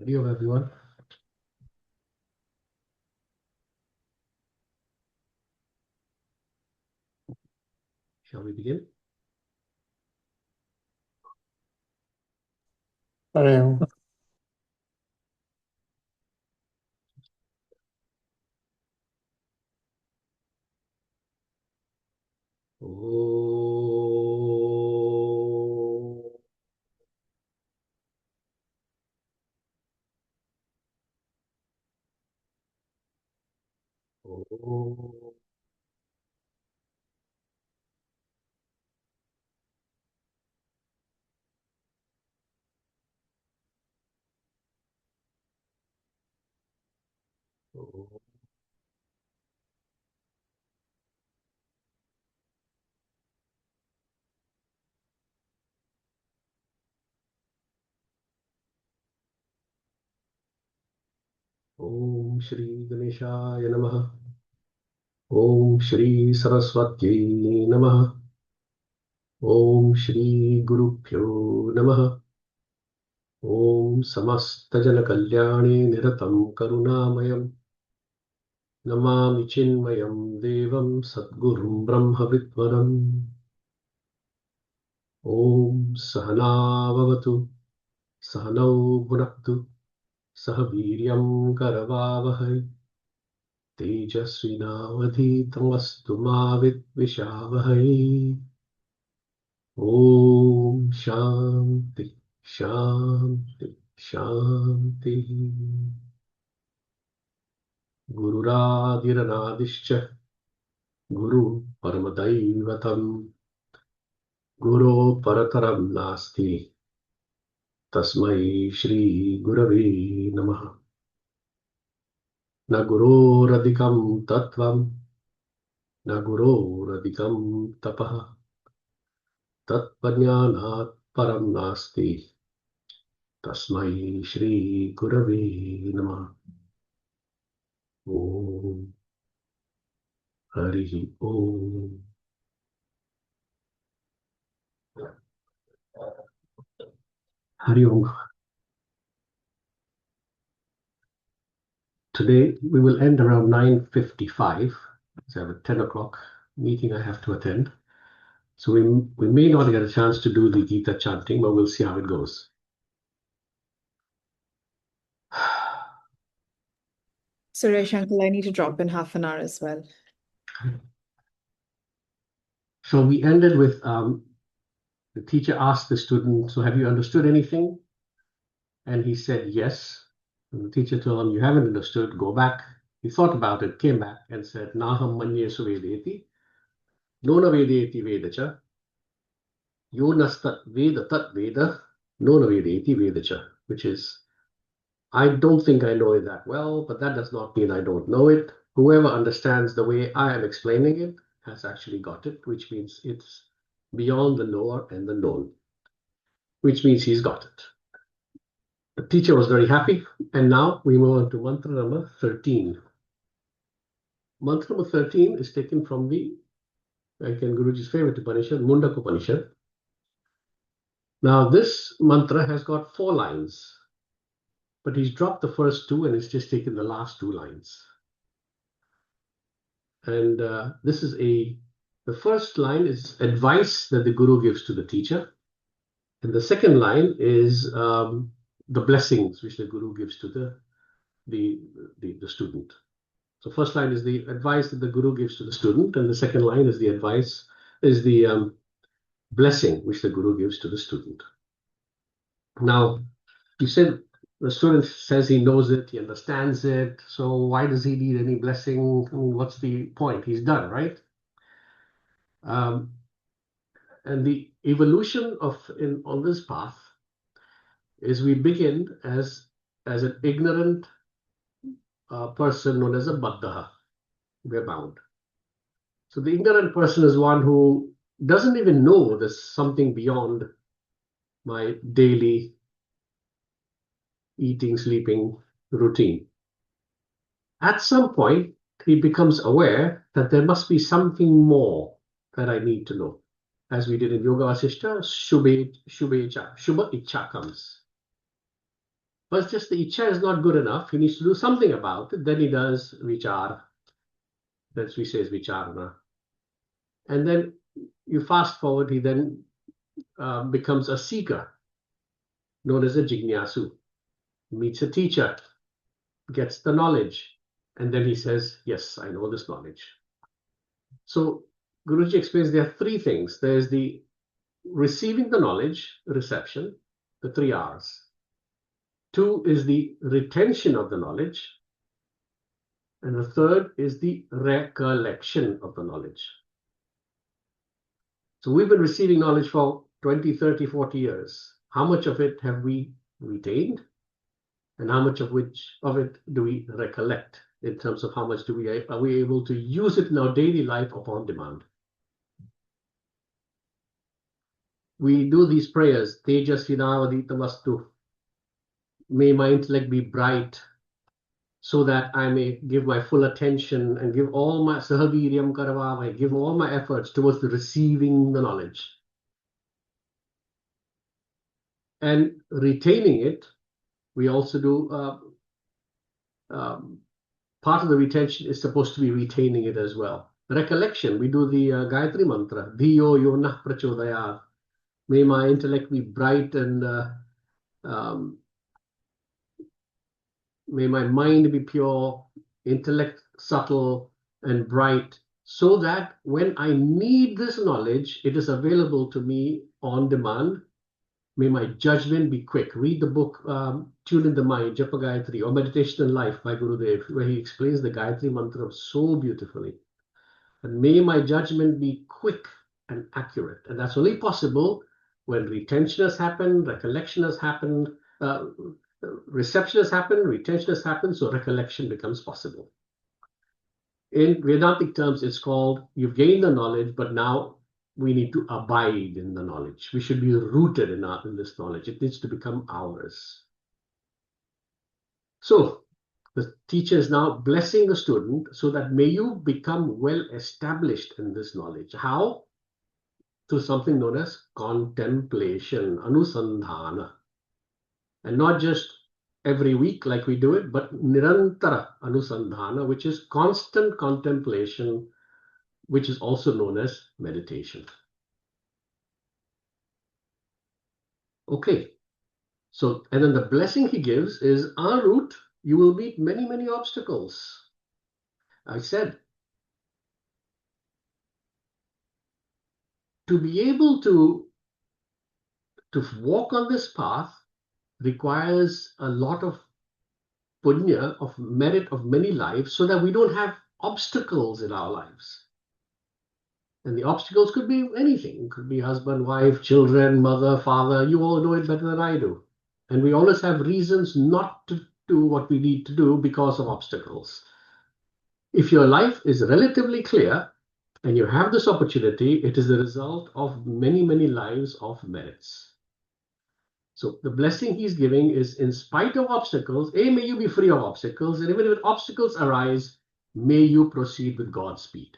Hello, everyone. Shall we begin? Hello. Oh, oh, oh. Om Shri Ganeshaya Namaha. Om Shri Saraswati Namaha. Om Shri Gurubhyo Namaha. Om Samasta Kalyani Niratam Karunamayam. Namami Chinmayam Devam Sadgurum Brahma Vidvaram. Om Sahana Vavatu. Sahanau Bhunaktu. सह वीर्यं करवावहै तेजस्विनावधीतमस्तु मा विद्विषावहै ॐ शान्ति शान्ति शान्तिः गुरुरादिरनादिश्च गुरु परमदैवतं गुरो परतरं नास्ति तस्मै श्रीगुरवे नमः न गुरोरधिकं तत्त्वं न गुरोरधिकं तपः तत्त्वज्ञानात् परं नास्ति तस्मै श्रीगुरवे नमः ॐ हरिः ॐ Hari Om. Today we will end around 9:55. So I have a 10 o'clock meeting I have to attend. So we may not get a chance to do the Gita chanting, but we'll see how it goes. Suresh Uncle, I need to drop in half an hour as well. So we ended with the teacher asked the student, so have you understood anything? And he said yes. And the teacher told him, you haven't understood, go back. He thought about it, came back and said, Naham manye suvedeti, nona vedeti vedacha, yo nastat veda tat veda, nona vedeti vedacha, which is, I don't think I know it that well, but that does not mean I don't know it. Whoever understands the way I am explaining it has actually got it, which means it's beyond the knower and the known, which means he's got it. The teacher was very happy, and now we move on to mantra number 13. Mantra number 13 is taken from the, again, Guruji's favorite Upanishad, Mundak Upanishad. Now, this mantra has got 4 lines, but he's dropped the first 2 and it's just taken the last 2 lines. And this is the first line is advice that the Guru gives to the teacher. And the second line is the blessings which the Guru gives to the student. So first line is the advice that the Guru gives to the student, and the second line is the advice, is the blessing which the Guru gives to the student. Now, you said the student says he knows it, he understands it, so why does he need any blessing? I mean, what's the point? He's done, right? And the evolution on this path is we begin as an ignorant person known as a baddha. We're bound. So the ignorant person is one who doesn't even know there's something beyond my daily eating, sleeping routine. At some point, he becomes aware that there must be something more that I need to know. As we did in Yoga Vasishta, Shubha Icha comes. But just the icha is not good enough. He needs to do something about it. Then he does vichar. That's we say is vicharana. And then you fast forward, he then becomes a seeker, known as a jignasu. Meets a teacher, gets the knowledge, and then he says, yes, I know this knowledge. So Guruji explains there are three things. There's the receiving the knowledge, reception, the 3 R's. 2 is the retention of the knowledge. And the 3rd is the recollection of the knowledge. So we've been receiving knowledge for 20, 30, 40 years. How much of it have we retained? And how much of it do we recollect in terms of how much are we able to use it in our daily life upon demand? We do these prayers, Tejasvinavaditamastu. May my intellect be bright, so that I may give my full attention and give all my sahaviryam karavamai, give all my efforts towards the receiving the knowledge. And retaining it, we also do, part of the retention is supposed to be retaining it as well. Recollection, we do the Gayatri mantra, Dhiyo yonah prachodayat. May my intellect be bright and may my mind be pure, intellect subtle and bright, so that when I need this knowledge, it is available to me on demand. May my judgment be quick. Read the book, Tune in the Mind, Japa Gayatri, or Meditation in Life by Gurudev, where he explains the Gayatri mantra so beautifully. And may my judgment be quick and accurate. And that's only possible when retention has happened, recollection has happened, reception has happened, retention has happened, so recollection becomes possible. In Vedantic terms, it's called, you've gained the knowledge, but now we need to abide in the knowledge. We should be rooted in this knowledge. It needs to become ours. So the teacher is now blessing the student so that may you become well established in this knowledge. How? Through something known as contemplation, anusandhana. And not just every week like we do it, but nirantara anusandhana, which is constant contemplation, which is also known as meditation. Okay, so, and then the blessing he gives is, en route, you will meet many, many obstacles. I said, to be able to walk on this path requires a lot of punya, of merit of many lives, so that we don't have obstacles in our lives. And the obstacles could be anything. It could be husband, wife, children, mother, father. You all know it better than I do. And we always have reasons not to do what we need to do because of obstacles. If your life is relatively clear and you have this opportunity, it is the result of many, many lives of merits. So the blessing he's giving is, in spite of obstacles, may you be free of obstacles. And even if obstacles arise, may you proceed with God's speed.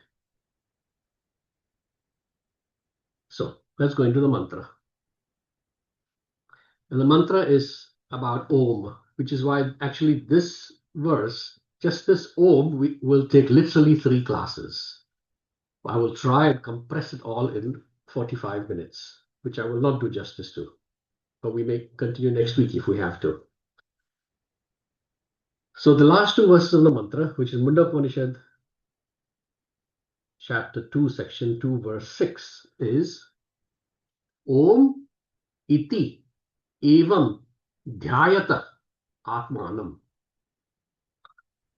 So let's go into the mantra. And the mantra is about Om, which is why actually this verse, just this Om, will take literally 3 classes. I will try and compress it all in 45 minutes, which I will not do justice to. But we may continue next week if we have to. So the last 2 verses of the mantra, which is Munda Upanishad, chapter 2, section 2, verse 6, is Om iti evam dhyayata atmanam.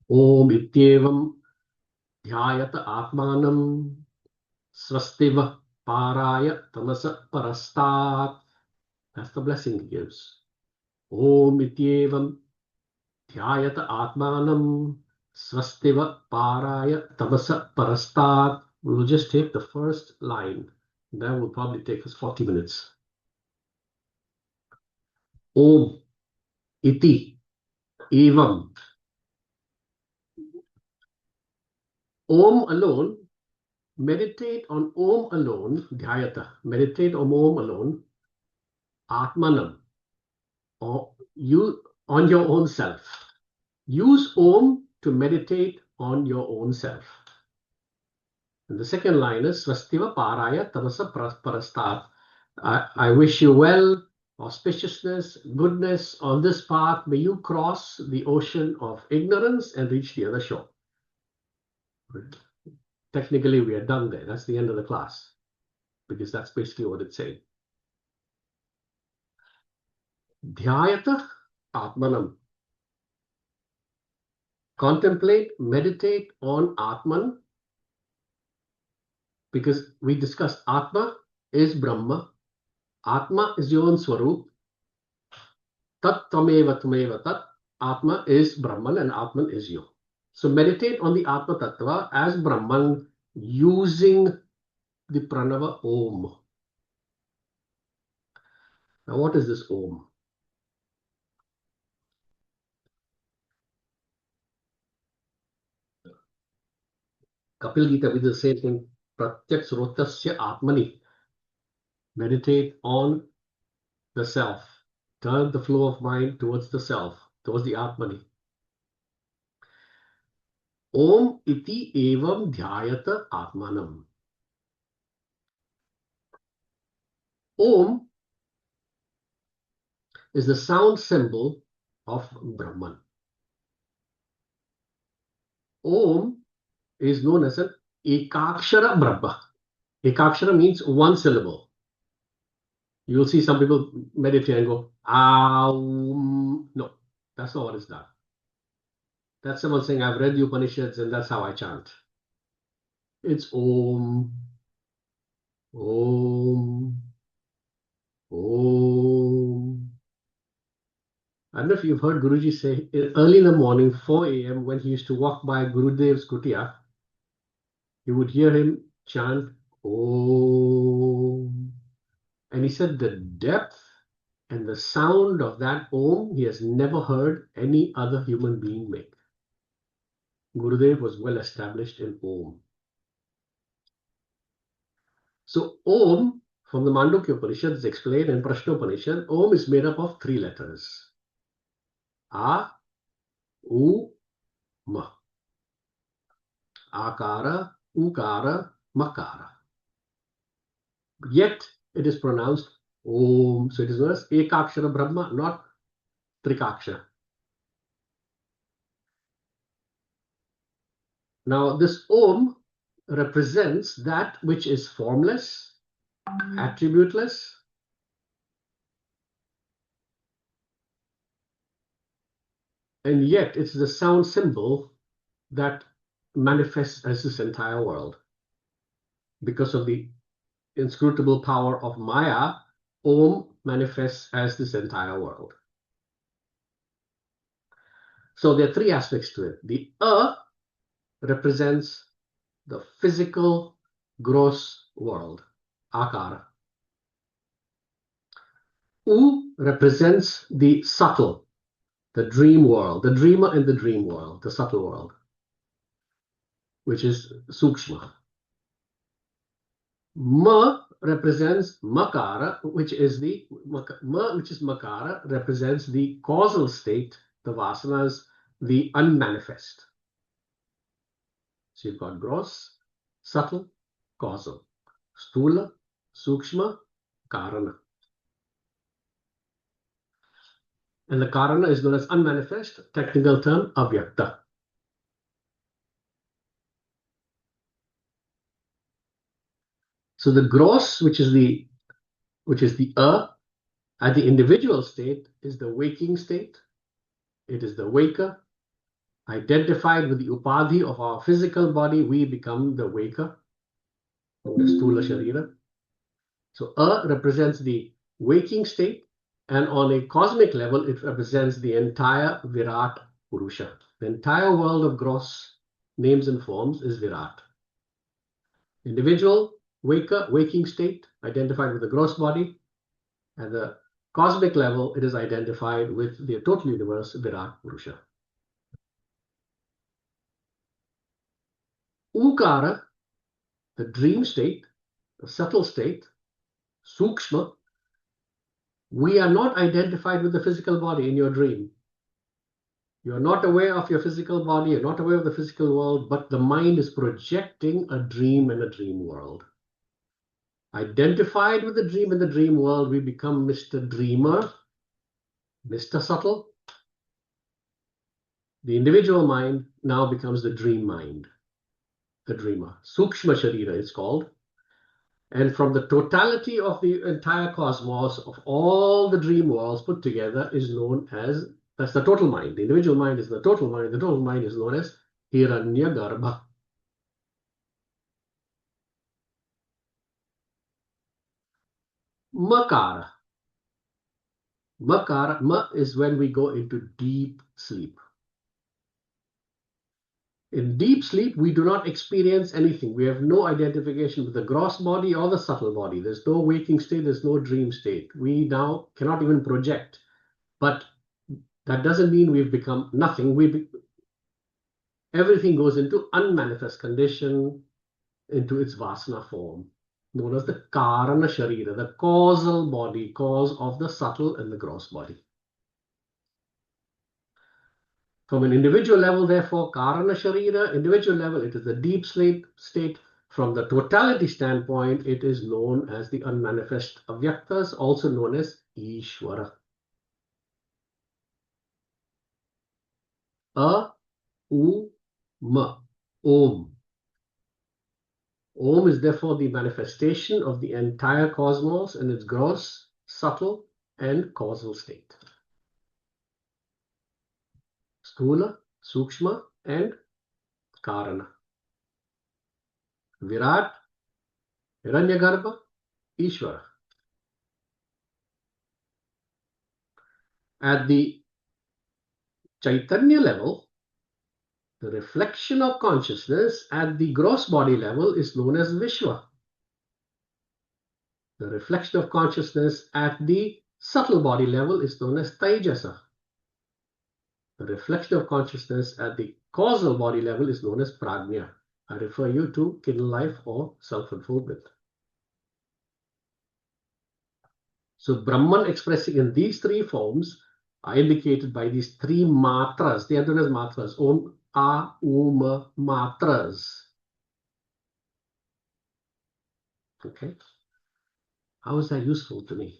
Om ityevam dhyayata atmanam swastiva paraya tamasa parastat. That's the blessing he gives. Om ityevam dhyayata atmanam swastiva paraya tamasa parastat. We will just take the first line. That will probably take us 40 minutes. Om iti evam. Om alone, meditate on Om alone, dhyayata, meditate on Om alone, atmanam, or you on your own self. Use Om to meditate on your own self. And the second line is Swastiva Paraya Tamasa Parastat. I wish you well, auspiciousness, goodness on this path. May you cross the ocean of ignorance and reach the other shore. Technically, we are done there. That's the end of the class, because that's basically what it's saying. Dhyayata Atmanam. Contemplate, meditate on Atman, because we discussed Atma is Brahma. Atma is your own Swarup. Tat Tameva Tameva Tat. Atma is Brahman and Atman is you. So meditate on the Atma Tattva as Brahman using the Pranava Om. Now, what is this Om? Kapil Gita with the same thing. Pratyak Srotasya Atmani. Meditate on the self. Turn the flow of mind towards the self, towards the Atmani. Om iti evam dhyayata atmanam. Om is the sound symbol of Brahman. Om is known as an Ekakshara Brahma. Ekakshara means one syllable. You'll see some people meditate and go, Aum. No, that's not what it's done. That's someone saying, I've read the Upanishads and that's how I chant. It's Om, Om, Om. I don't know if you've heard Guruji say early in the morning, 4 a.m., when he used to walk by Gurudev's kutia, you would hear him chant Om. And he said the depth and the sound of that Om, he has never heard any other human being make. Gurudev was well established in Om. So Om, from the Mandukya Upanishad, is explained in Prashna Upanishad, Om is made up of 3 letters. A, U, Ma. Akara, Ukara, Makara. Yet it is pronounced Om. So it is known as Ekakshara Brahma, not Trikakshara. Now this Om represents that which is formless, attributeless, and yet it's the sound symbol that manifests as this entire world. Because of the inscrutable power of Maya, Om manifests as this entire world. So there are 3 aspects to it. The represents the physical, gross world, Akara. U represents the subtle, the dream world, the dreamer in the dream world, the subtle world, which is Sukshma. Ma represents Makara, which is Makara, represents the causal state, the vasanas, the unmanifest. So you've got gross, subtle, causal, Stula, Sukshma, Karana. And the Karana is known as unmanifest, technical term, Avyakta. So the gross, which is the at the individual state, is the waking state. It is the waker. Identified with the upadhi of our physical body, we become the waker, the Stula Sharira. So represents the waking state, and on a cosmic level, it represents the entire Virat Purusha. The entire world of gross names and forms is Virat. Individual, waker, waking state, identified with the gross body. At the cosmic level, it is identified with the total universe, Virat Purusha. Ukara, the dream state, the subtle state, Sukshma. We are not identified with the physical body in your dream. You're not aware of your physical body, you're not aware of the physical world, but the mind is projecting a dream and a dream world. Identified with the dream and the dream world, we become Mr. Dreamer, Mr. Subtle. The individual mind now becomes the dream mind, the dreamer. Sukshma Sharira is called. And from the totality of the entire cosmos, of all the dream worlds put together, is known as, that's the total mind. The individual mind is the total mind. The total mind is known as Hiranyagarbha. Makara. Makara, ma is when we go into deep sleep. In deep sleep, we do not experience anything. We have no identification with the gross body or the subtle body. There's no waking state, there's no dream state. We now cannot even project. But that doesn't mean we've become nothing. Everything goes into unmanifest condition, into its vasana form, known as the Karana Sharira, the causal body, cause of the subtle and the gross body. From an individual level, therefore, Karana Sharira, individual level, it is the deep sleep state. From the totality standpoint, it is known as the unmanifest avyaktas, also known as Ishvara. Ma, Om. Om is therefore the manifestation of the entire cosmos in its gross, subtle, and causal state. Sthula, Sukshma, and Karana. Virat, Hiranyagarbha, Ishvara. At the Chaitanya level, the reflection of consciousness at the gross body level is known as Vishwa. The reflection of consciousness at the subtle body level is known as Taijasa. The reflection of consciousness at the causal body level is known as Prajna. I refer you to Kindle Life or Self-Unfoldment. So Brahman expressing in these three forms are indicated by these three matras. They are known as matras. Om, A, Um, matras. Okay. How is that useful to me?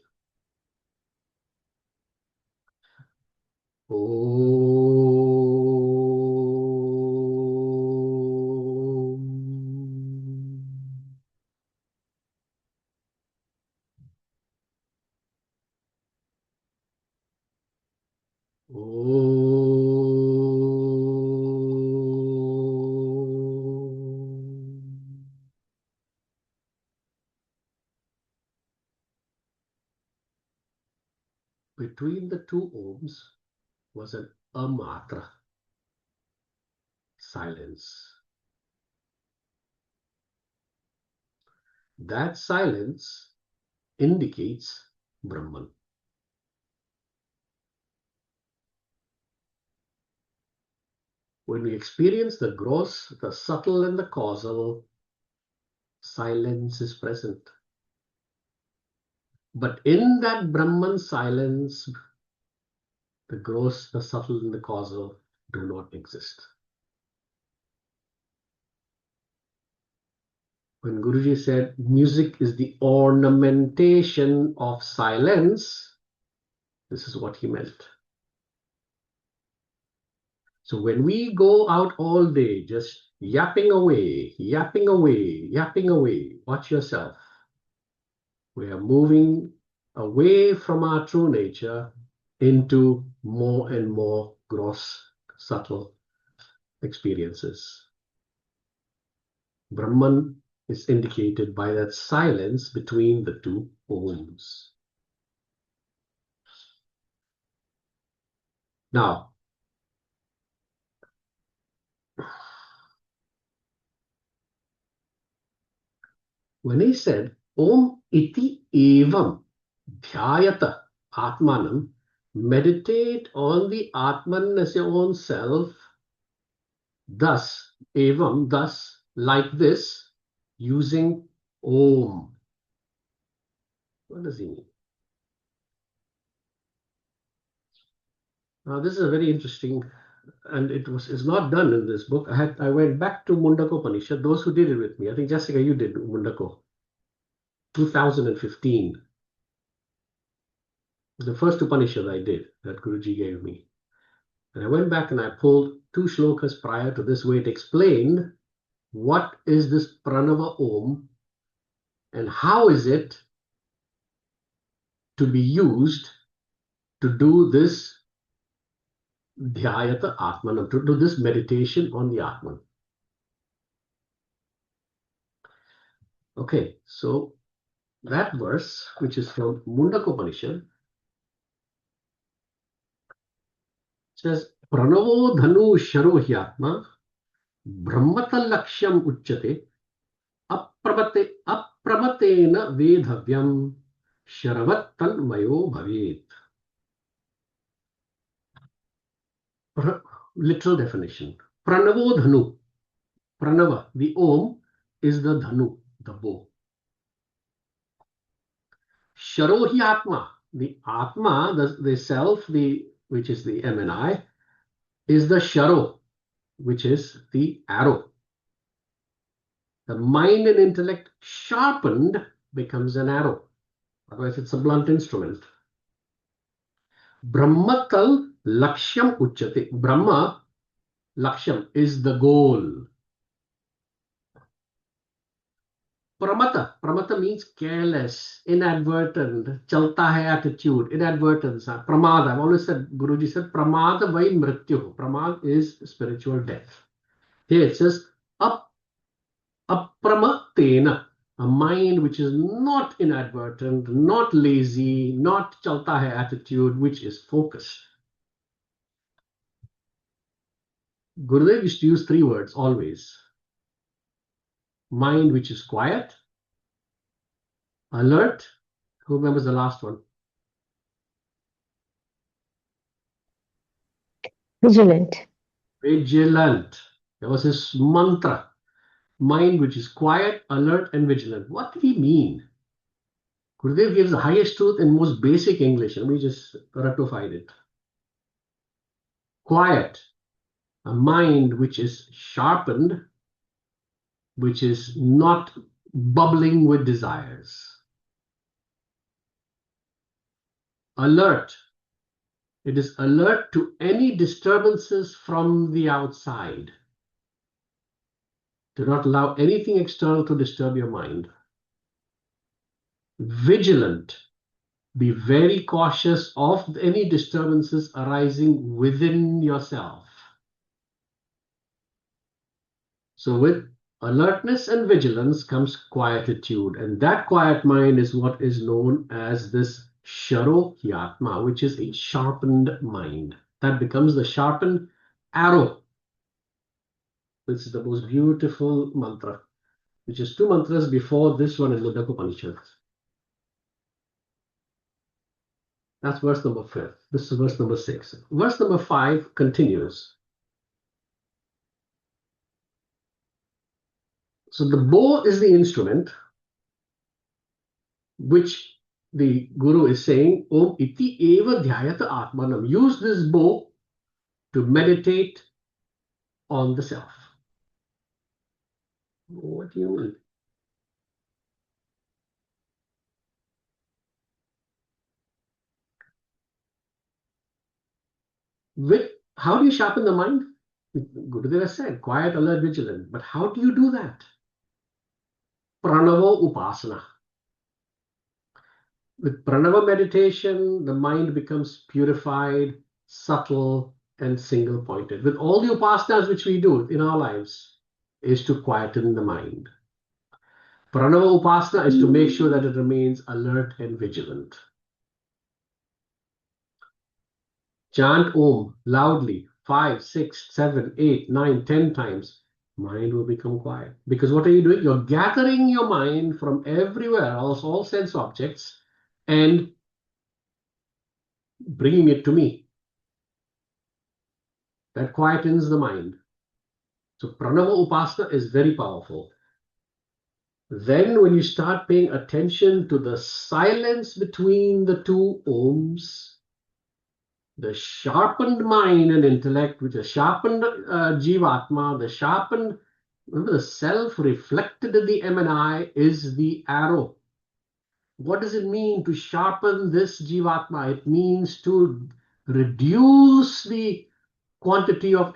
Between the two Oms was an amatra, silence. That silence indicates Brahman. When we experience the gross, the subtle, and the causal, silence is present. But in that Brahman silence, the gross, the subtle, and the causal do not exist. When Guruji said music is the ornamentation of silence, this is what he meant. So when we go out all day just yapping away, yapping away, yapping away, watch yourself. We are moving away from our true nature into more and more gross, subtle experiences. Brahman is indicated by that silence between the two Oms. Now, when he said, Om iti evam dhyayata atmanam, meditate on the Atman as your own self, thus, evam, thus, like this, using Om. What does he mean? Now, this is a very interesting and it's not done in this book. I went back to Mundaka Upanishad, those who did it with me. I think, Jessica, you did Mundaka. 2015. The first Upanishad I did that Guruji gave me. And I went back and I pulled 2 shlokas prior to this where it explained what is this Pranava Om and how is it to be used to do this Dhyayata Atman, to do this meditation on the Atman. Okay, so that verse, which is from Mundaka Upanishad, says, Pranavo Dhanu Sharo Hyatma Brahmata Lakshyam Uchyate Apramatena Vedhavyam Sharavat Tanmayo Bhavet. Literal definition. Pranavo Dhanu. Pranava, the Om, is the Dhanu, the bow. Sharohi Atma, the Atma, the self, which is the MNI, is the Sharo, which is the arrow. The mind and intellect sharpened becomes an arrow. Otherwise, it's a blunt instrument. Brahmatal Lakshyam Uchyate. Brahma, Lakshyam, is the goal. Pramata means careless, inadvertent, chalta hai attitude, inadvertence, pramada. I've always said, Guruji said, pramada vai mrityu. Pramad is spiritual death. Here it says, apramatena, a mind which is not inadvertent, not lazy, not chalta hai attitude, which is focused. Gurudev used to use 3 words always. Mind which is quiet, alert. Who remembers the last one? Vigilant. Vigilant. That was his mantra. Mind which is quiet, alert, and vigilant. What did he mean? Gurudev gives the highest truth in most basic English, and we just rectified it. Quiet, a mind which is sharpened, which is not bubbling with desires. Alert. It is alert to any disturbances from the outside. Do not allow anything external to disturb your mind. Vigilant. Be very cautious of any disturbances arising within yourself. So with alertness and vigilance comes quietude, and that quiet mind is what is known as this Sharo Hyatma, which is a sharpened mind. That becomes the sharpened arrow. This is the most beautiful mantra, which is 2 mantras before this one in Mundaka Upanishad. That's verse number 5. This is verse number 6. Verse number 5 continues. So the bow is the instrument which the Guru is saying, Om iti eva dhyayata atmanam. Use this bow to meditate on the self. What do you mean? How do you sharpen the mind? Gurudeva said, quiet, alert, vigilant. But how do you do that? Pranava Upasana. With Pranava meditation, the mind becomes purified, subtle, and single-pointed. With all the upasanas which we do in our lives, is to quieten the mind. Pranava Upasana is to make sure that it remains alert and vigilant. Chant Om loudly 5, 6, 7, 8, 9, 10 times. Mind will become quiet. Because what are you doing? You're gathering your mind from everywhere else, all sense objects, and bringing it to me. That quietens the mind. So Pranava Upasana is very powerful. Then when you start paying attention to the silence between the 2 Oms, The sharpened mind and intellect, which is sharpened Jivatma, the sharpened, remember, the self reflected in the MNI is the arrow. What does it mean to sharpen this Jivatma? It means to reduce the quantity of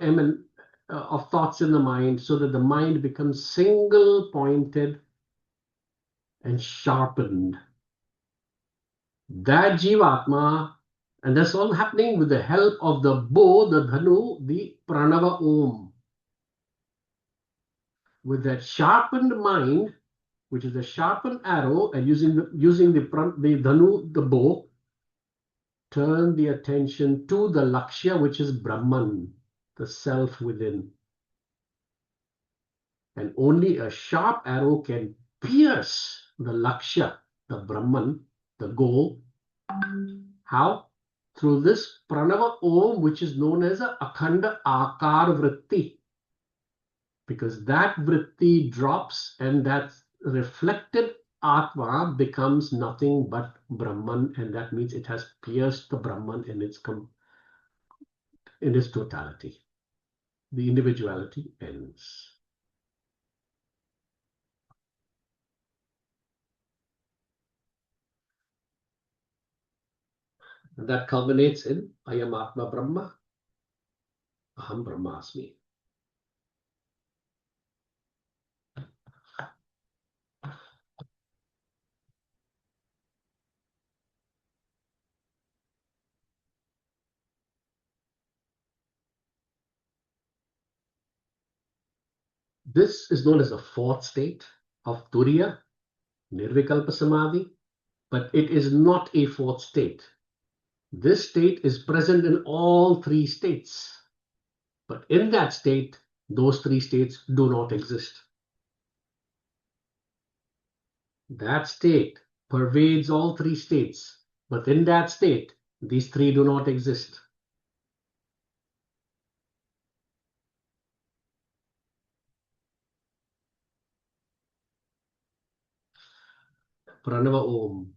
of thoughts in the mind so that the mind becomes single pointed and sharpened. That Jivatma, and that's all happening with the help of the bow, the dhanu, the pranava om. With that sharpened mind, which is a sharpened arrow, and using the dhanu, the bow, turn the attention to the lakshya, which is Brahman, the self within. And only a sharp arrow can pierce the lakshya, the Brahman, the goal. How? Through this pranava om, which is known as a akhanda akar vritti. Because that vritti drops and that reflected Atma becomes nothing but Brahman, and that means it has pierced the Brahman in its totality. The individuality ends. And that culminates in Ayam Atma Brahma, Aham Brahmasmi. This is known as the fourth state of Turiya, Nirvikalpa Samadhi, but it is not a fourth state. This state is present in all three states. But in that state, those three states do not exist. That state pervades all three states, but in that state, these three do not exist. Pranava Om,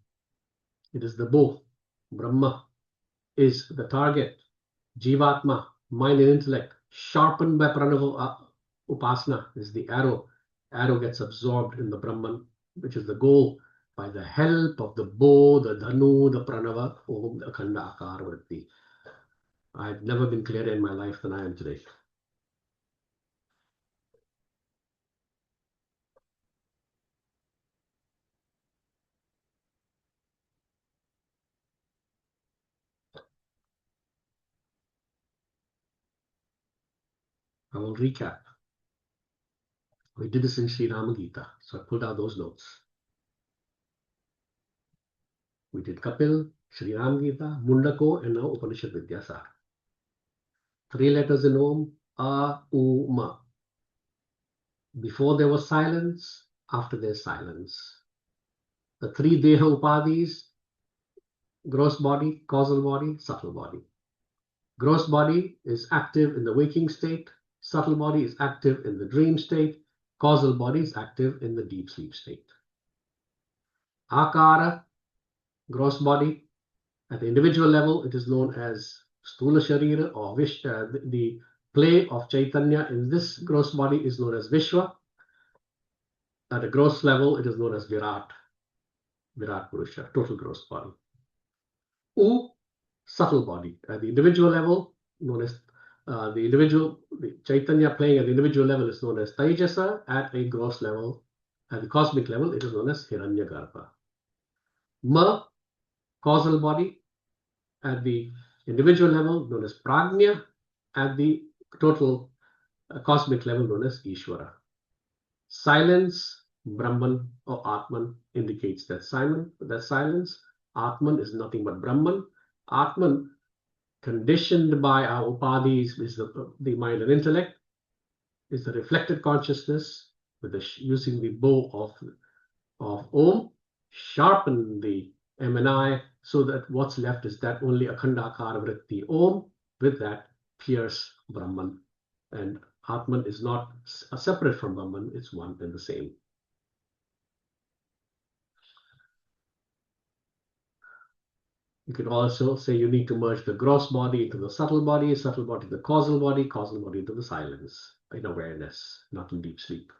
it is the bow. Brahma is the target. Jivatma, mind and intellect, sharpened by Pranava Upasana, is the arrow. Arrow gets absorbed in the Brahman, which is the goal, by the help of the bow, the dhanu, the pranava, om, the akhanda akar vritti. I've never been clearer in my life than I am today. I will recap. We did this in Sri Rama Gita, so I pulled out those notes. We did Kapil, Sri Rama Gita, Mundako, and now Upanishad Vidyasar. 3 letters in Om, A, U, Ma. Before there was silence, after there's silence. The 3 Deha Upadhis, gross body, causal body, subtle body. Gross body is active in the waking state, subtle body is active in the dream state, causal body is active in the deep sleep state. Akara, gross body, at the individual level, it is known as Stula Sharira, or the play of Chaitanya in this gross body is known as Vishwa. At a gross level, it is known as Virat Purusha, total gross body. U, subtle body. At the individual level, known as the Chaitanya playing at the individual level is known as Taijasa. At a gross level, at the cosmic level, it is known as Hiranyagarbha. Ma, causal body. At the individual level, known as Prajna. At the total cosmic level, known as Ishvara. Silence, Brahman or Atman, indicates that silence. Atman is nothing but Brahman. Atman, conditioned by our upadhis, is the mind and intellect, is the reflected consciousness, with using the bow of Om, sharpen the MNI, so that what's left is that only akhanda akara vritti Om, with that pierce Brahman. And Atman is not separate from Brahman, it's one and the same. You could also say you need to merge the gross body into the subtle body the causal body into the silence, in awareness, not in deep sleep.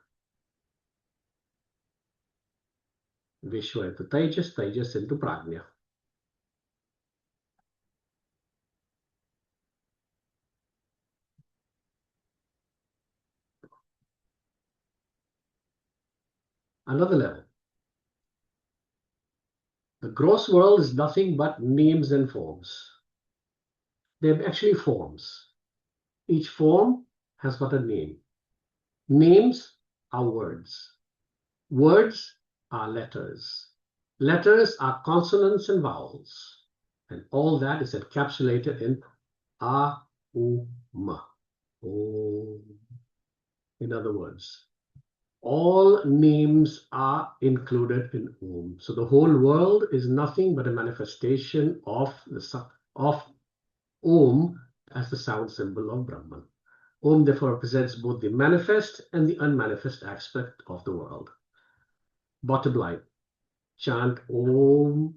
Vishwa into Tejas, Tejas into Prajna. Another level. The gross world is nothing but names and forms. They're actually forms. Each form has got a name. Names are words. Words are letters. Letters are consonants and vowels. And all that is encapsulated in A, U, Ma. Om. In other words, all names are included in Om. So the whole world is nothing but a manifestation of Om as the sound symbol of Brahman. Om therefore represents both the manifest and the unmanifest aspect of the world. Bottom line, chant Om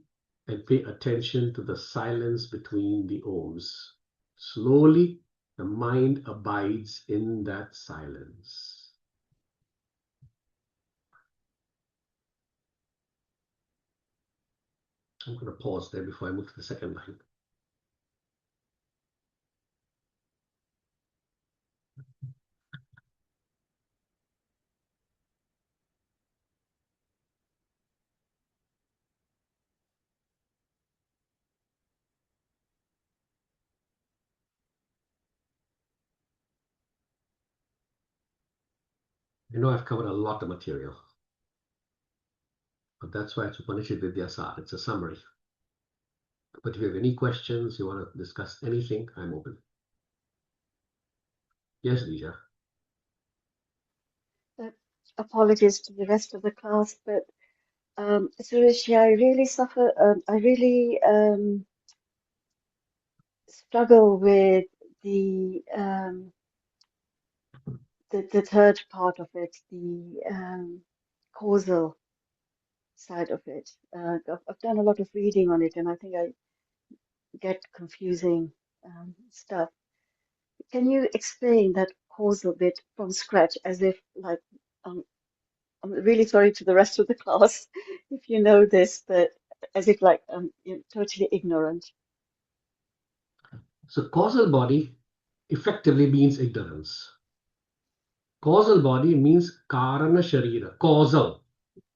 and pay attention to the silence between the Oms. Slowly, the mind abides in that silence. I'm going to pause there before I move to the second line. I know I've covered a lot of material, but that's why it's Upanishad Vidyasar. It's a summary. But if you have any questions, you want to discuss anything, I'm open. Yes, Lija. Apologies to the rest of the class, but Suresh, I really suffer. I really struggle with the third part of it, the causal side of it. I've done a lot of reading on it, and I think I get confusing stuff. Can you explain that causal bit from scratch, as if like I'm really sorry to the rest of the class if you know this, but as if like you're totally ignorant. So causal body effectively means ignorance. Causal body means karana sharira, causal.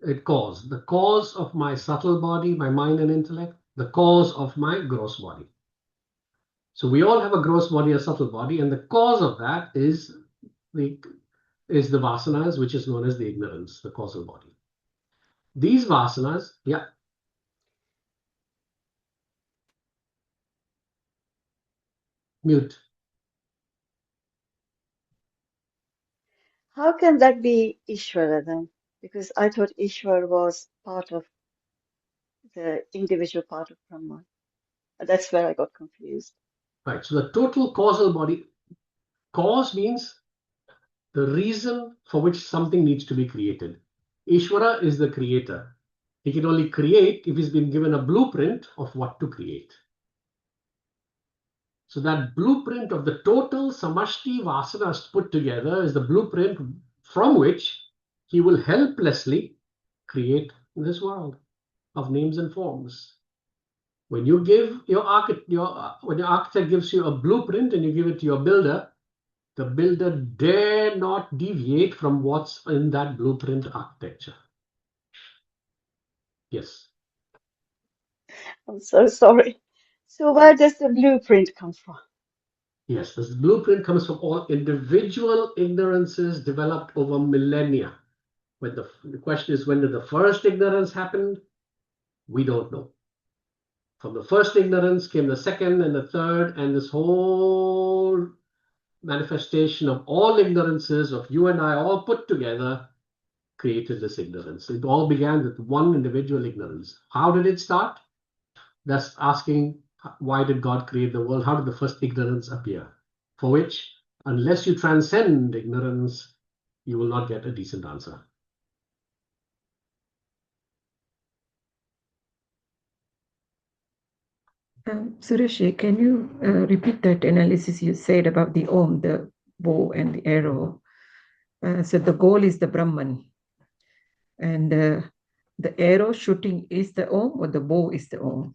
It cause. The cause of my subtle body, my mind and intellect, the cause of my gross body. So we all have a gross body, a subtle body, and the cause of that is the vasanas, which is known as the ignorance, the causal body. These vasanas, yeah. Mute. How can that be Ishvara then? Because I thought Ishvara was part of the individual part of Brahman. That's where I got confused. Right. So the total causal body, cause means the reason for which something needs to be created. Ishvara is the creator. He can only create if he's been given a blueprint of what to create. So that blueprint of the total samashti vasanas put together is the blueprint from which he will helplessly create this world of names and forms. When you give when your architect gives you a blueprint and you give it to your builder, the builder dare not deviate from what's in that blueprint architecture. Yes. I'm so sorry. So where does the blueprint come from? Yes, this blueprint comes from all individual ignorances developed over millennia. When the question is, when did the first ignorance happen? We don't know. From the first ignorance came the second and the third, and this whole manifestation of all ignorances of you and I all put together created this ignorance. It all began with one individual ignorance. How did it start? That's asking, why did God create the world? How did the first ignorance appear? For which, unless you transcend ignorance, you will not get a decent answer. Suresh, can you repeat that analysis you said about the Om, the bow and the arrow? So the goal is the Brahman, and the arrow shooting is the Om, or the bow is the Om?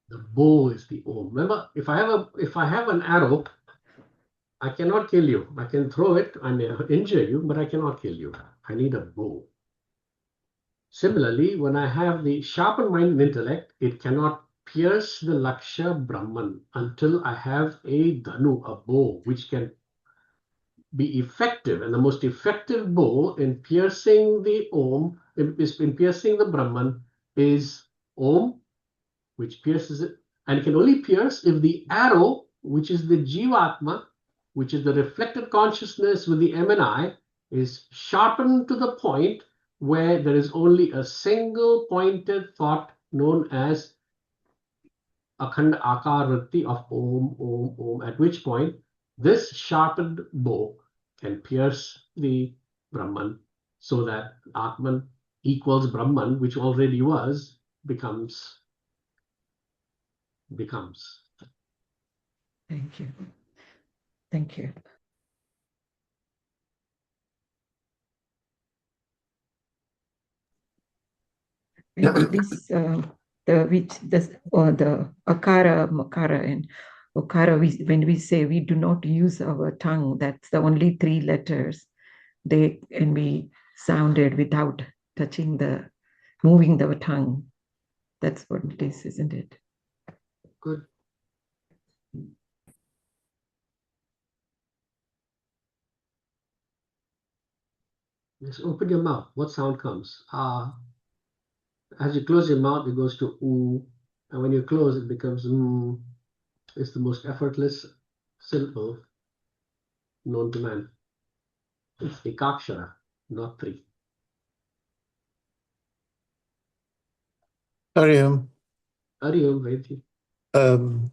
The bow is the Om. Remember, if I have an arrow, I cannot kill you. I can throw it and injure you, but I cannot kill you. I need a bow. Similarly, when I have the sharpened mind and intellect, it cannot pierce the Laksha Brahman until I have a Dhanu, a bow, which can be effective. And the most effective bow in piercing the Om, in piercing the Brahman, is Om, which pierces it. And it can only pierce if the arrow, which is the Jivatma, which is the reflected consciousness with the M and I, is sharpened to the point where there is only a single pointed thought known as Akhand Akar Vritti of Om, Om, Om, at which point this sharpened bow can pierce the Brahman so that Atman equals Brahman, which already was, becomes. Thank you. Thank you. And this, the Akara, Makara, and Okara, when we say we do not use our tongue, that's the only 3 letters. They can be sounded without moving the tongue. That's what it is, isn't it? Good. Just open your mouth. What sound comes? Ah. As you close your mouth, it goes to oo. And when you close, it becomes mm. It's the most effortless syllable known to man. It's ekakshara, not 3. Hariam. Hariom, Vedhi.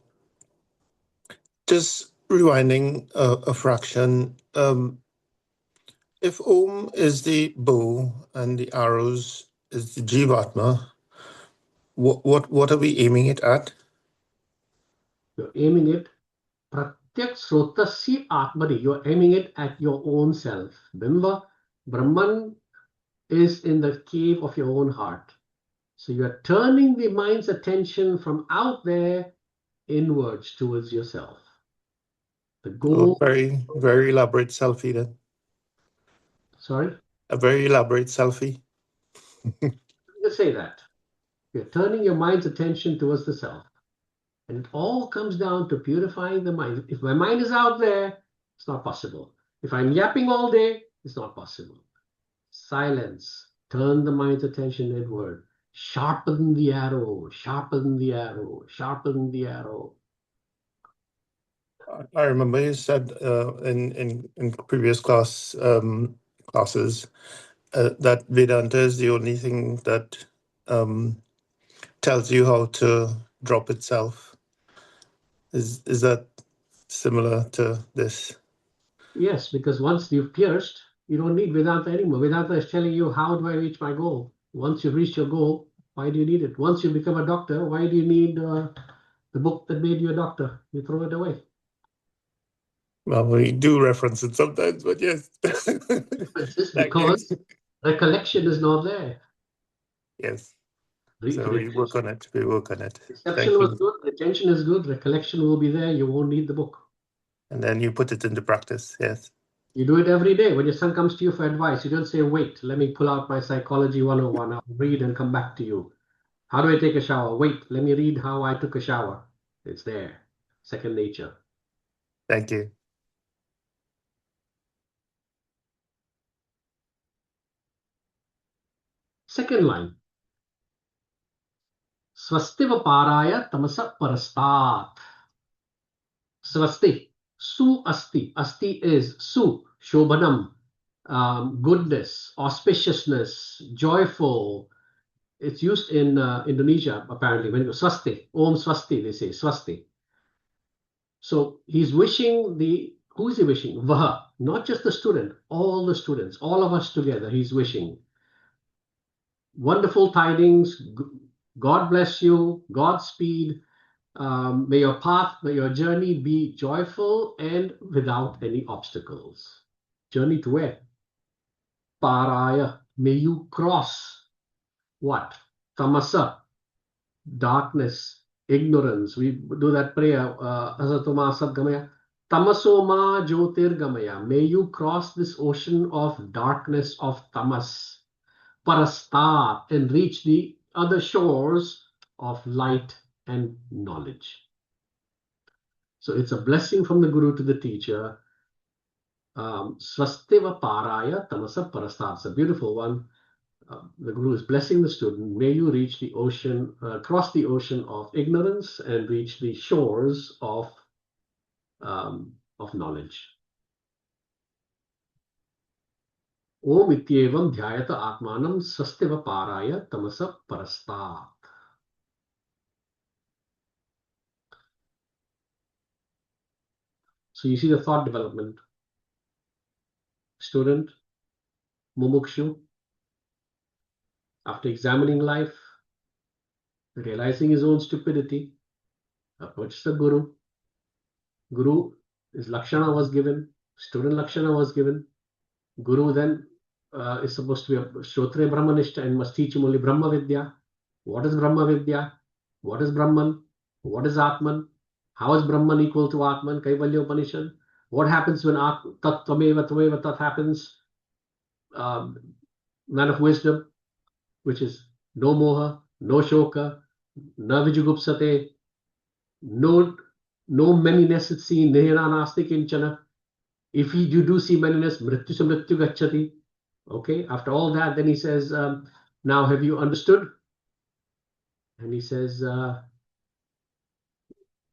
Just rewinding a fraction. If Om is the bow and the arrows is the Jivatma, what are we aiming it at? You're aiming it pratyak srotasya atmani. You're aiming it at your own self. Remember, Brahman is in the cave of your own heart. So you're turning the mind's attention from out there inwards towards yourself. The goal. Very, very elaborate selfie then. Sorry? A very elaborate selfie. Let's say that. You're turning your mind's attention towards the self. And it all comes down to purifying the mind. If my mind is out there, it's not possible. If I'm yapping all day, it's not possible. Silence. Turn the mind's attention inward. Sharpen the arrow. Sharpen the arrow. Sharpen the arrow. I remember you said in previous classes that Vedanta is the only thing that tells you how to drop itself. Is that similar to this? Yes, because once you've pierced, you don't need Vedanta anymore. Vedanta is telling you, how do I reach my goal? Once you've reached your goal, why do you need it? Once you become a doctor, why do you need the book that made you a doctor? You throw it away. Well, we do reference it sometimes, but yes. It's because recollection is not there. Yes. So we work on it. We work on it. Reception was good. Retention is good. Recollection will be there. You won't need the book. And then you put it into practice. Yes. You do it every day. When your son comes to you for advice, you don't say, wait, let me pull out my psychology 101. I'll read and come back to you. How do I take a shower? Wait, let me read how I took a shower. It's there. Second nature. Thank you. Second line. Swastiva paraya tamasa parastat. Swasti. Su asti. Asti is su. Shobhanam. Goodness, auspiciousness, joyful. It's used in Indonesia, apparently. When you swasti, Om Swasti, they say swasti. So he's wishing who is he wishing? Vaha, not just the student, all the students, all of us together, he's wishing. Wonderful tidings, God bless you, Godspeed. May your path, may your journey be joyful and without any obstacles. Journey to where? Paraya. May you cross what? Tamasa, darkness, ignorance. We do that prayer. Asatoma Sadgamaya. Tamasoma Jyotirgamaya. May you cross this ocean of darkness of tamas, parastat, and reach the other shores of light and knowledge. So it's a blessing from the Guru to the teacher. Swastiva Paraya Tamasa Parastat. It's a beautiful one. The Guru is blessing the student. May you reach the ocean, cross the ocean of ignorance and reach the shores of knowledge. Om Ityevam Dhyayata Atmanam Swastiva Paraya Tamasa Parastat. So you see the thought development. Student, mumukshu, after examining life, realizing his own stupidity, approaches the Guru. Guru, his Lakshana was given, student Lakshana was given. Guru then is supposed to be a Shrotriya Brahmanishta and must teach him only Brahma Vidya. What is Brahma Vidya? What is Brahman? What is Atman? How is Brahman equal to Atman? Kaivalya Upanishad. What happens when Tat Tvameva Tvameva Tat happens? Man of wisdom, which is no moha, no shoka, na vijugupsate, no manyness at sea, nehana nasti kinchana. If you do see manyness, mrityu sa mrityu gacchati. Okay, after all that, then he says, now have you understood? And he says,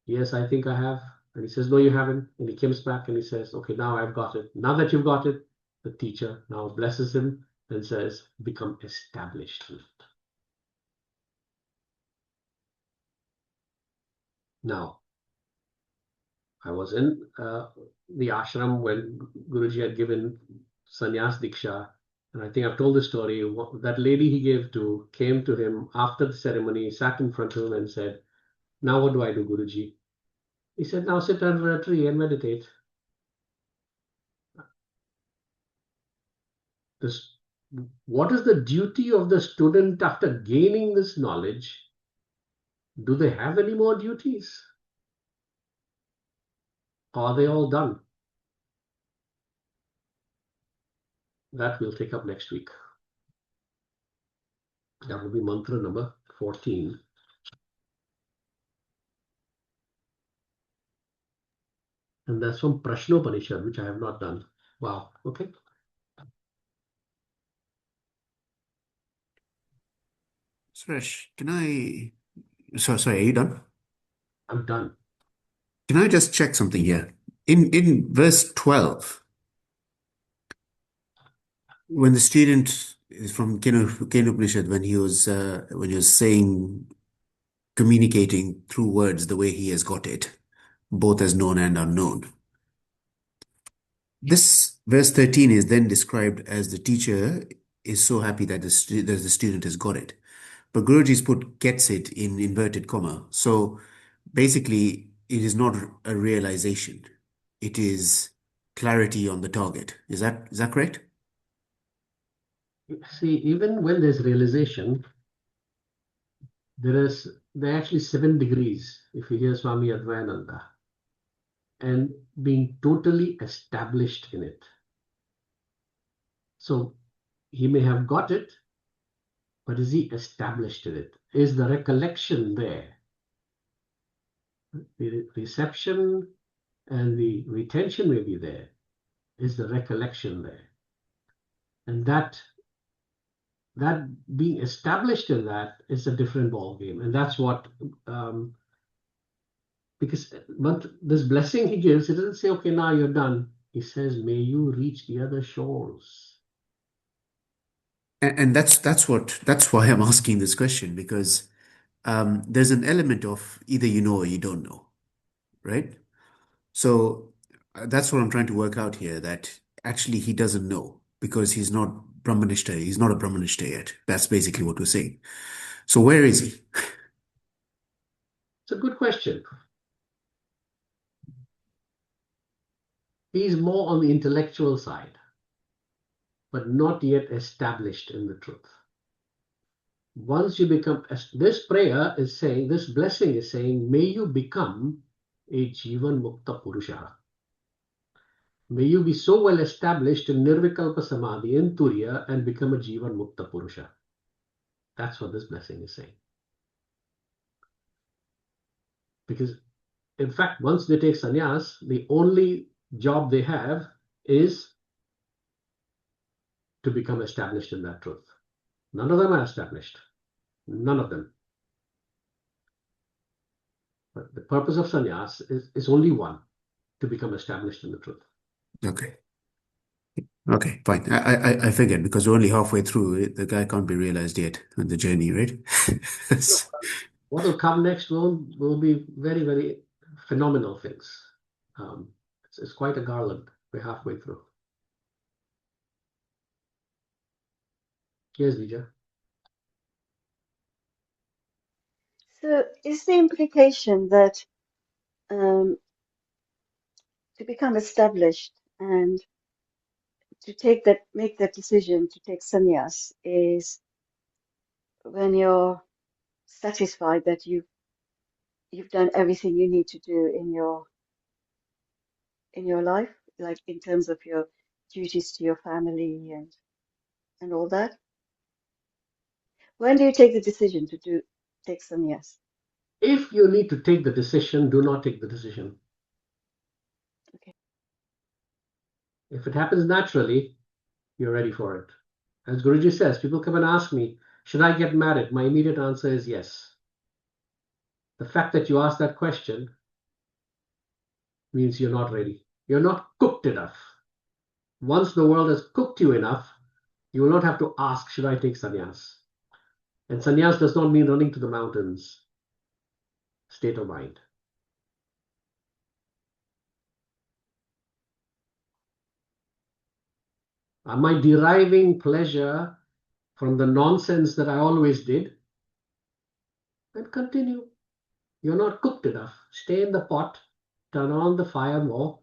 yes, I think I have. And he says, no, you haven't. And he comes back and he says, okay, now I've got it. Now that you've got it, the teacher now blesses him and says, become established in it. Now, I was in the ashram when Guruji had given sannyas diksha, and I think I've told the story. That lady he gave to came to him after the ceremony, sat in front of him and said, now what do I do, Guruji? He said, now sit under a tree and meditate. What is the duty of the student after gaining this knowledge? Do they have any more duties? Or are they all done? That we'll take up next week. That will be mantra number 14. And that's from Prashnopanishad, which I have not done. Wow, okay. Suresh, sorry, are you done? I'm done. Can I just check something here? In verse 12, when the student is from Kenopanishad, when he was communicating through words the way he has got it, both as known and unknown. This verse 13 is then described as the teacher is so happy that the student has got it. But Guruji's put gets it in inverted comma. So basically, it is not a realization. It is clarity on the target. Is that correct? See, even when there's realization, there are actually 7 degrees, if you hear Swami Advayananda, and being totally established in it. So he may have got it, but is he established in it? Is the recollection there? The reception and the retention may be there. Is the recollection there? And that being established in that is a different ball game. And that's what, because this blessing he gives, he doesn't say, okay, now you're done. He says, may you reach the other shores. And that's why I'm asking this question, because there's an element of either you know or you don't know, right? So that's what I'm trying to work out here, that actually he doesn't know because he's not Brahmanishta. He's not a Brahmanishta yet. That's basically what we're saying. So where is he? It's a good question. He's more on the intellectual side, but not yet established in the truth. Once you become, this prayer is saying, this blessing is saying, may you become a Jivan Mukta Purusha. May you be so well established in Nirvikalpa Samadhi in Turiya and become a Jivan Mukta Purusha. That's what this blessing is saying. Because, in fact, once they take sannyas, the only job they have is to become established in that truth. None of them are established. None of them. But the purpose of sannyas is only one, to become established in the truth. Okay. Okay, fine. I figured because we're only halfway through, the guy can't be realized yet on the journey, right? What will come next will be very, very phenomenal things. It's quite a garland. We're halfway through. Yes, Vijay. So is the implication that to become established and to make that decision to take sannyas is when you're satisfied that you've done everything you need to do in your life, like in terms of your duties to your family and all that? When do you take the decision to take sannyas? If you need to take the decision, do not take the decision. Okay. If it happens naturally, you're ready for it. As Guruji says, people come and ask me, should I get married? My immediate answer is yes. The fact that you ask that question means you're not ready. You're not cooked enough. Once the world has cooked you enough, you will not have to ask, should I take sannyas? And sannyas does not mean running to the mountains. State of mind. Am I deriving pleasure from the nonsense that I always did? Then continue. You're not cooked enough. Stay in the pot, turn on the fire more,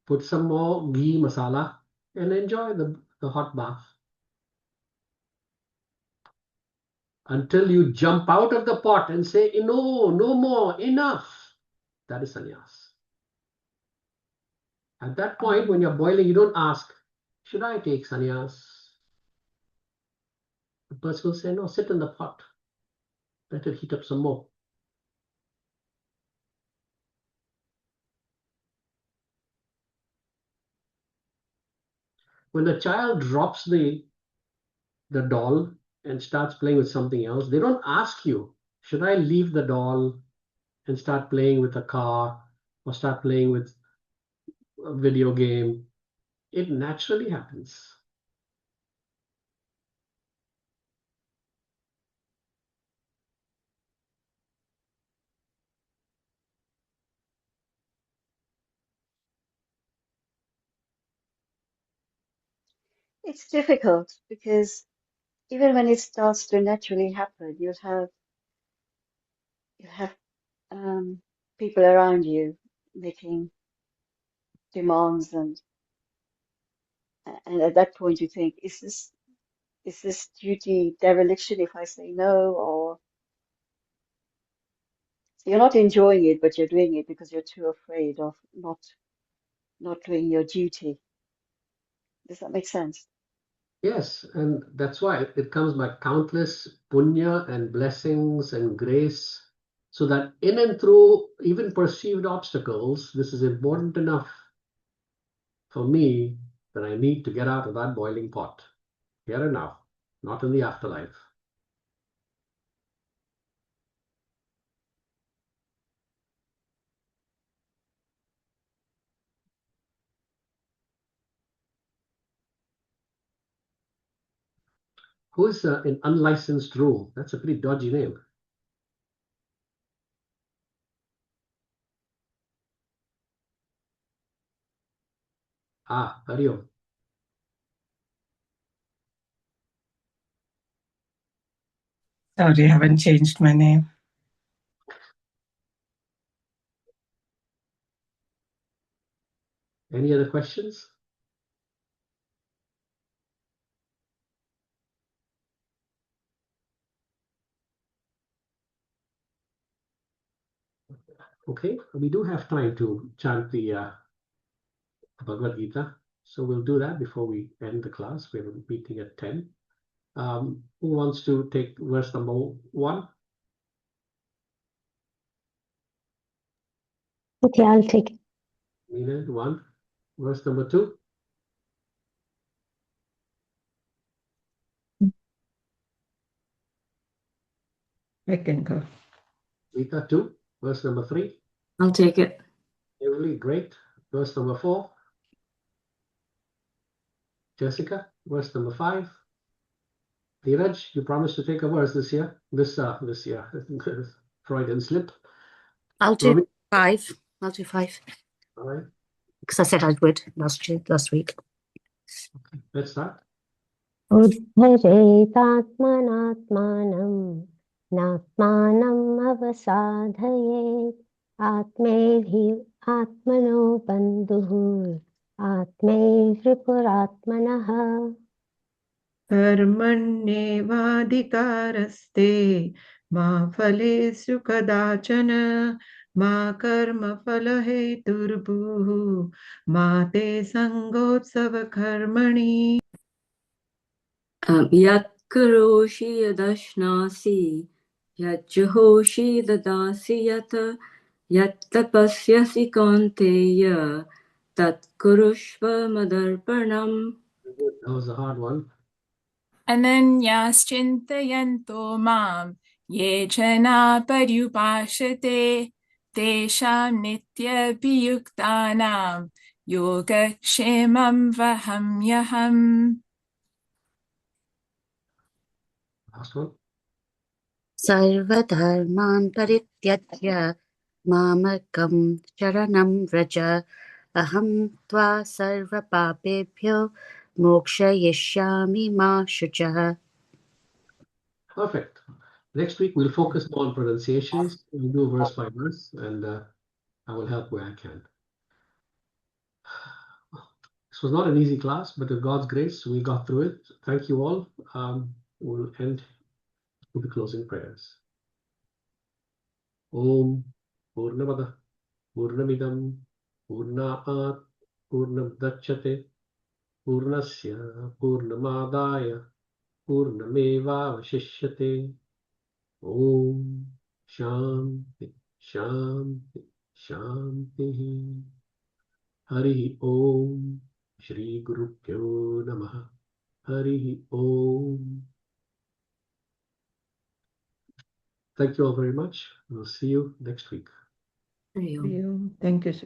put some more ghee masala, and enjoy the hot bath. Until you jump out of the pot and say, no, no more, enough. That is sannyas. At that point, when you're boiling, you don't ask, should I take sannyas? The person will say, no, sit in the pot. Let it heat up some more. When the child drops the doll and starts playing with something else, they don't ask you, should I leave the doll and start playing with a car or start playing with a video game? It naturally happens. It's difficult because even when it starts to naturally happen, you'll have people around you making demands, and at that point you think, is this duty dereliction if I say no? Or you're not enjoying it, but you're doing it because you're too afraid of not doing your duty. Does that make sense? Yes, and that's why it comes by countless punya and blessings and grace, so that in and through even perceived obstacles, this is important enough for me that I need to get out of that boiling pot, here and now, not in the afterlife. Who is an unlicensed room? That's a pretty dodgy name. Hari Om. Sorry, I haven't changed my name. Any other questions? Okay, we do have time to chant the Bhagavad Gita. So we'll do that before we end the class. We have a meeting at 10. Who wants to take verse number 1? Okay, I'll take it. Meena, 1. Verse number 2. I can go. Rita, 2. Verse number 3. I'll take it. Everly, great. Verse number 4. Jessica, verse number 5. Dheeraj, you promised to take a verse this year. This year. Freudian slip. I'll do Romy? 5. I'll do 5 All right, because I said I would last week. let's start. उद्धरेतात्मनात्मानं नात्मानम् अवसाधयेत् आत्मनो बन्धुः आत्मैर्विपुरात्मनः कर्मण्येवाधिकारस्ते मा फलेषु कदाचन मा कर्मफलहेतुर्भुः मा ते सङ्गोत्सवकर्मणि यत् करोषि यदश्नासि यज्जुहोषि ददासि यत् तपस्यसि कौन्तेय तत् कुरुष्व मदर्पणम्. That was a hard one. Ananyaschintayanto mam ye jana paryupashate tesham nityabhiyuktanam yogakshemam vahamyaham. Last one. सर्वधर्मान् परित्यज्य मामकं शरणं व्रज अहं त्वा सर्वपापेभ्यो मोक्षयिष्यामि मा शुचः. Perfect. Next week, we'll focus more on pronunciations. We'll do verse by verse, and I will help where I can. This was not an easy class, but with God's grace, we got through it. Thank you all. We'll end with the closing prayers. Om Purnamada Purnamidam Purnat Purnamdachyate Purnasya Purnamadaya Purnameva Vashishyate. Om Shanti Shanti Shanti. Hari Om Shri Guru Pyo Namaha. Hari Om. Thank you all very much. We'll see you next week. Thank you, Suresh.